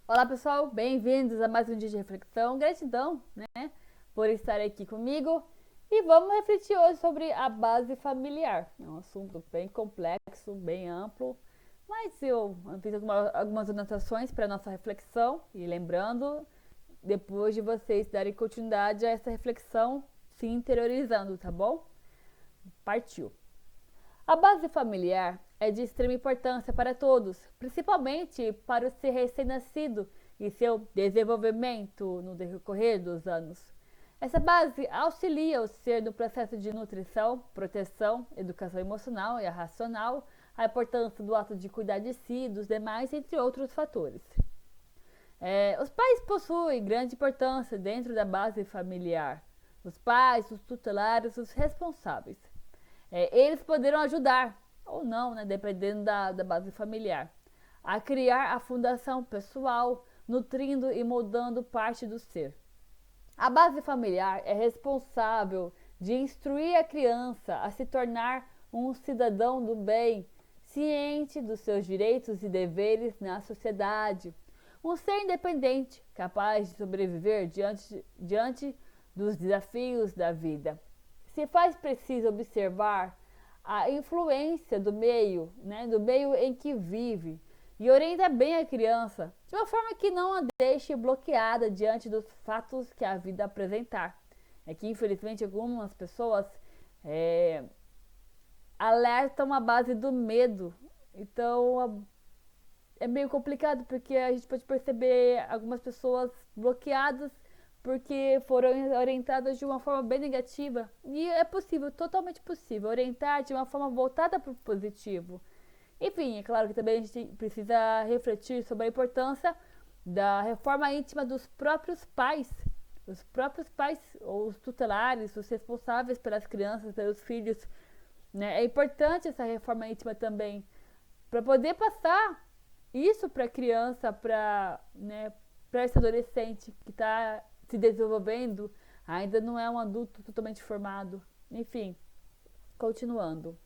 Olá pessoal, bem-vindos a mais um dia de reflexão. Gratidão, né, por estar aqui comigo. E vamos refletir hoje sobre a base familiar. É um assunto bem complexo, bem amplo, mas eu fiz algumas anotações para nossa reflexão. E lembrando, depois de vocês darem continuidade a essa reflexão, se interiorizando, tá bom? Partiu! A base familiar é de extrema importância para todos, principalmente para o ser recém-nascido e seu desenvolvimento no decorrer dos anos. Essa base auxilia o ser no processo de nutrição, proteção, educação emocional e racional, a importância do ato de cuidar de si e dos demais, entre outros fatores. Os pais possuem grande importância dentro da base familiar. Os pais, os tutelares, os responsáveis. Eles poderão ajudar, ou não, né, dependendo da base familiar, a criar a fundação pessoal, nutrindo e moldando parte do ser. A base familiar é responsável de instruir a criança a se tornar um cidadão do bem, ciente dos seus direitos e deveres na sociedade. Um ser independente, capaz de sobreviver diante dos desafios da vida. Se faz preciso observar a influência do meio, né, do meio em que vive, e orienta bem a criança, de uma forma que não a deixe bloqueada diante dos fatos que a vida apresentar. É que, infelizmente, algumas pessoas alertam a base do medo. Então, é meio complicado, porque a gente pode perceber algumas pessoas bloqueadas porque foram orientadas de uma forma bem negativa. E é possível, totalmente possível, orientar de uma forma voltada para o positivo. Enfim, é claro que também a gente precisa refletir sobre a importância da reforma íntima dos próprios pais. Os próprios pais, ou os tutelares, os responsáveis pelas crianças, pelos filhos. Né? É importante essa reforma íntima também, para poder passar isso para a criança, para esse adolescente que está se desenvolvendo, ainda não é um adulto totalmente formado. Enfim, continuando.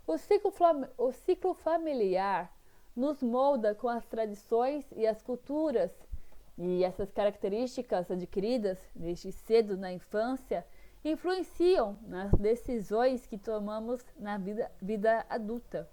O ciclo familiar nos molda com as tradições e as culturas, e essas características adquiridas desde cedo na infância influenciam nas decisões que tomamos na vida adulta.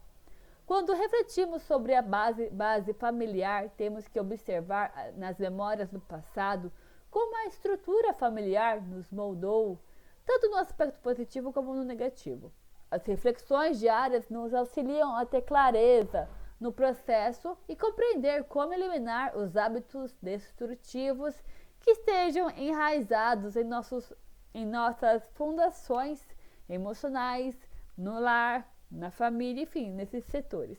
Quando refletimos sobre a base familiar, temos que observar nas memórias do passado como a estrutura familiar nos moldou, tanto no aspecto positivo como no negativo. As reflexões diárias nos auxiliam a ter clareza no processo e compreender como eliminar os hábitos destrutivos que estejam enraizados em nossas fundações emocionais, no lar, na família, enfim, nesses setores.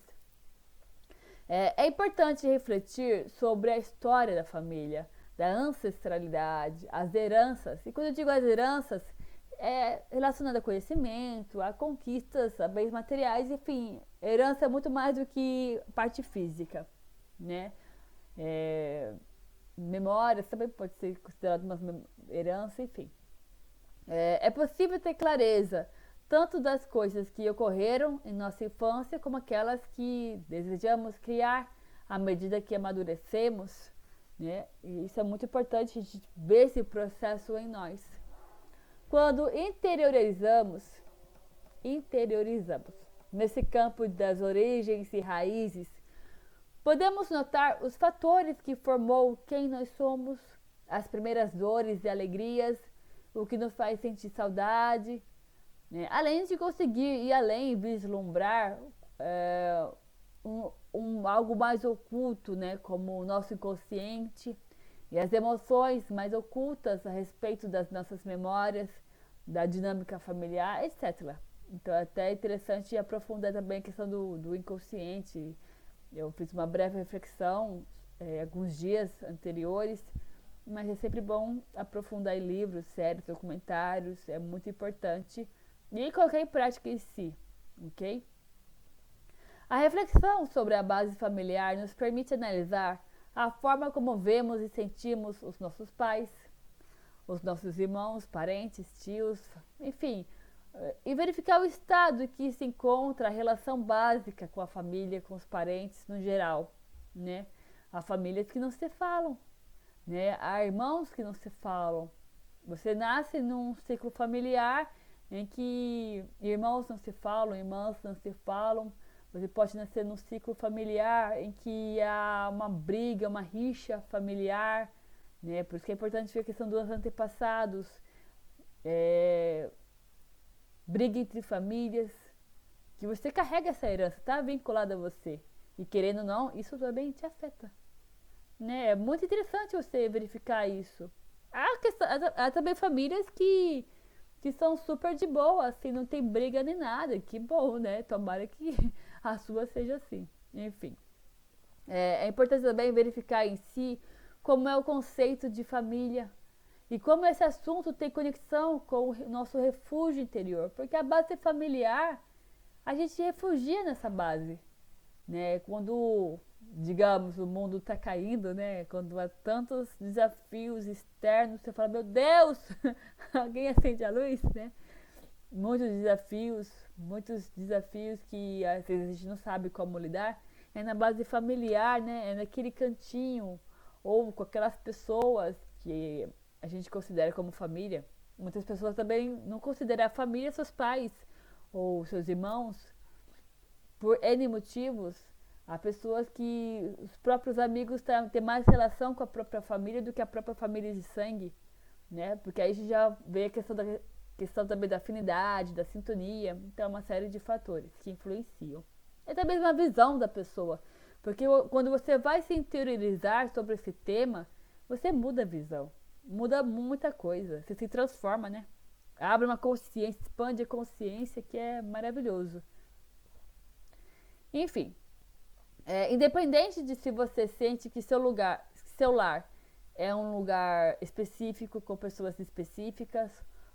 É importante refletir sobre a história da família, da ancestralidade, as heranças. E quando eu digo as heranças, é relacionada a conhecimento, a conquistas, a bens materiais, enfim, herança é muito mais do que parte física, né? Memórias também pode ser considerado uma herança, enfim. É possível ter clareza tanto das coisas que ocorreram em nossa infância como aquelas que desejamos criar à medida que amadurecemos, né? E isso é muito importante, a gente ver esse processo em nós. Quando interiorizamos nesse campo das origens e raízes, podemos notar os fatores que formou quem nós somos, as primeiras dores e alegrias, o que nos faz sentir saudade, né? Além de conseguir ir além e vislumbrar algo mais oculto, né? Como o nosso inconsciente e as emoções mais ocultas a respeito das nossas memórias, da dinâmica familiar, etc. Então é até interessante aprofundar também a questão do inconsciente. Eu fiz uma breve reflexão alguns dias anteriores, mas é sempre bom aprofundar em livros, séries, documentários, é muito importante. E colocar em prática em si, ok? A reflexão sobre a base familiar nos permite analisar a forma como vemos e sentimos os nossos pais, os nossos irmãos, parentes, tios, enfim, e verificar o estado em que se encontra a relação básica com a família, com os parentes no geral, né? Há famílias que não se falam, né? Há irmãos que não se falam. Você nasce num ciclo familiar em que irmãos não se falam, irmãs não se falam. Você pode nascer num ciclo familiar em que há uma briga, uma rixa familiar, né? Por isso que é importante ver a questão dos antepassados, briga entre famílias, que você carrega essa herança, está vinculada a você. E querendo ou não, isso também te afeta. Né? É muito interessante você verificar isso. Há também famílias que são super de boa, assim, não tem briga nem nada. Que bom, né? Tomara que a sua seja assim. Enfim. É importante também verificar em si como é o conceito de família e como esse assunto tem conexão com o nosso refúgio interior. Porque a base familiar, a gente se refugia nessa base. Né? Quando, digamos, o mundo está caindo, né? Quando há tantos desafios externos, você fala, meu Deus, alguém acende a luz, né? Muitos desafios que às vezes a gente não sabe como lidar. É na base familiar, né? É naquele cantinho, ou com aquelas pessoas que a gente considera como família. Muitas pessoas também não consideram a família seus pais ou seus irmãos, por N motivos. Há pessoas que os próprios amigos têm mais relação com a própria família do que a própria família de sangue, né? Porque aí a gente já vê a questão também da afinidade, da sintonia. Então, uma série de fatores que influenciam. É também uma visão da pessoa, porque quando você vai se interiorizar sobre esse tema, você muda a visão, muda muita coisa, você se transforma, né? Abre uma consciência, expande a consciência, que é maravilhoso. Enfim, independente de se você sente que seu lar é um lugar específico com pessoas específicas,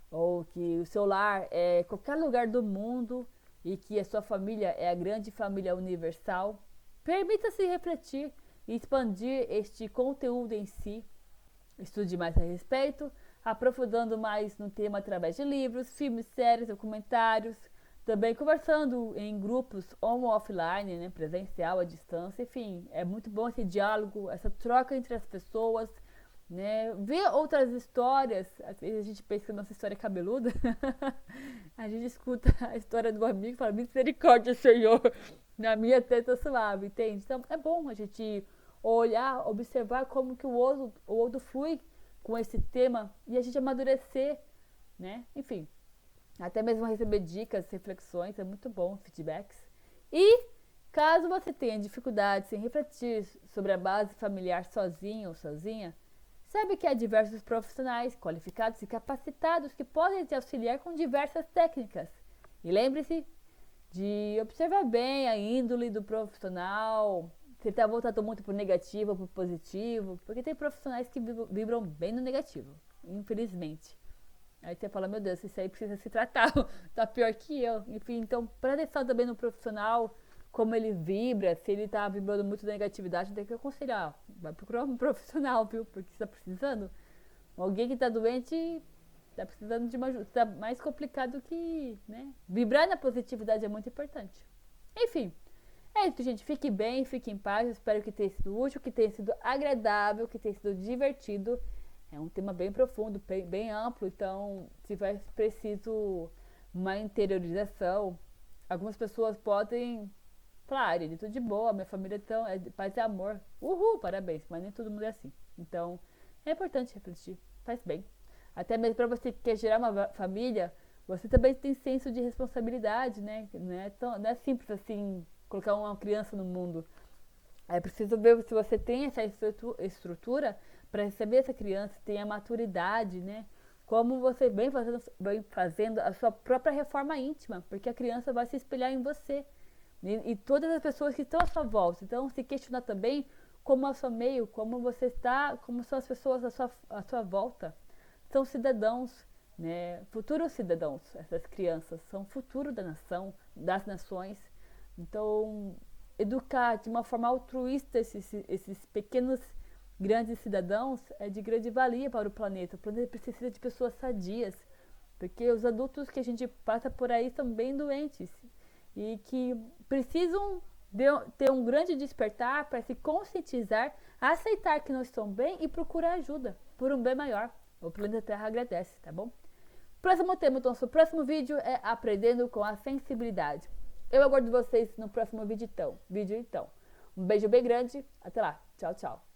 ou que o seu lar é qualquer lugar do mundo e que a sua família é a grande família universal, permita-se refletir e expandir este conteúdo em si. Estude mais a respeito, aprofundando mais no tema através de livros, filmes, séries, documentários, também conversando em grupos on ou offline, né, presencial, à distância, enfim, é muito bom esse diálogo, essa troca entre as pessoas, né, ver outras histórias. Às vezes a gente pensa que a nossa história é cabeluda, a gente escuta a história do amigo e fala, misericórdia, Senhor, na minha teta suave, entende? Então é bom a gente olhar, observar como que o outro flui com esse tema e a gente amadurecer, né, enfim. Até mesmo receber dicas, reflexões, é muito bom, feedbacks. E caso você tenha dificuldades em refletir sobre a base familiar sozinho ou sozinha, sabe que há diversos profissionais qualificados e capacitados que podem te auxiliar com diversas técnicas. E lembre-se de observar bem a índole do profissional, se está voltado muito para o negativo ou para o positivo, porque tem profissionais que vibram bem no negativo, infelizmente. Aí você fala, meu Deus, isso aí precisa se tratar, tá pior que eu. Enfim, então presta atenção também no profissional, como ele vibra, se ele tá vibrando muito negatividade, tem que aconselhar. Vai procurar um profissional, viu? Porque você tá precisando. Alguém que tá doente tá precisando de uma ajuda. Tá mais complicado que, né? Vibrar na positividade é muito importante. Enfim, é isso, gente. Fique bem, fique em paz. Eu espero que tenha sido útil, que tenha sido agradável, que tenha sido divertido. É um tema bem profundo, bem amplo, então se vai preciso uma interiorização, algumas pessoas podem falar, Aline, tudo de boa, minha família é de paz e amor, uhul, parabéns, mas nem todo mundo é assim. Então é importante refletir, faz bem. Até mesmo para você que quer gerar uma família, você também tem senso de responsabilidade, né? Não é simples assim colocar uma criança no mundo. É preciso ver se você tem essa estrutura para receber essa criança, tem a maturidade, né? Como você vem fazendo a sua própria reforma íntima, porque a criança vai se espelhar em você. E todas as pessoas que estão à sua volta. Então, se questionar também como é o seu meio, como você está, como são as pessoas à sua volta. São cidadãos, né? Futuros cidadãos, essas crianças. São o futuro da nação, das nações. Então, educar de uma forma altruísta esses pequenos grandes cidadãos é de grande valia para o planeta. O planeta precisa de pessoas sadias, porque os adultos que a gente passa por aí são bem doentes e que precisam ter um grande despertar para se conscientizar, aceitar que não estão bem e procurar ajuda por um bem maior. O planeta Terra agradece, tá bom? Próximo tema, então, o próximo vídeo é aprendendo com a sensibilidade. Eu aguardo vocês no próximo vídeo então. Um beijo bem grande, até lá, tchau, tchau.